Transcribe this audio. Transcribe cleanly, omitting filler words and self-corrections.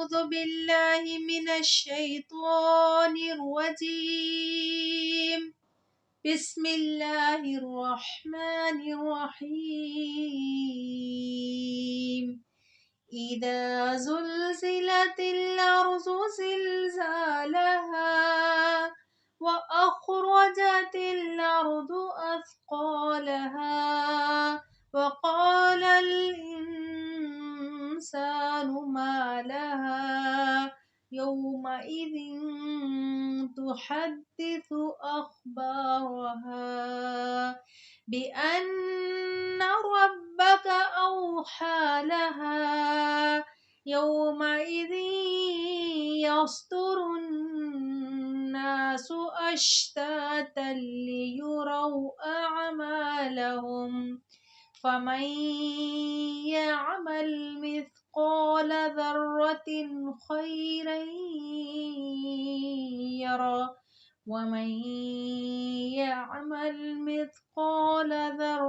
أعوذ بالله من الشيطان الرجيم. بسم الله الرحمن الرحيم. إذا زلزلت الأرض زلزالها وأخرجت الأرض أثقالها وقال الإنسان ما لها يومئذ تحدث أخبارها بأن ربك أوحى لها يومئذ يصدر الناس أشتاتا ليروا أعمالهم فمن يعمل مثقال ذرة خيرا يره ومن يعمل مثقال ذرة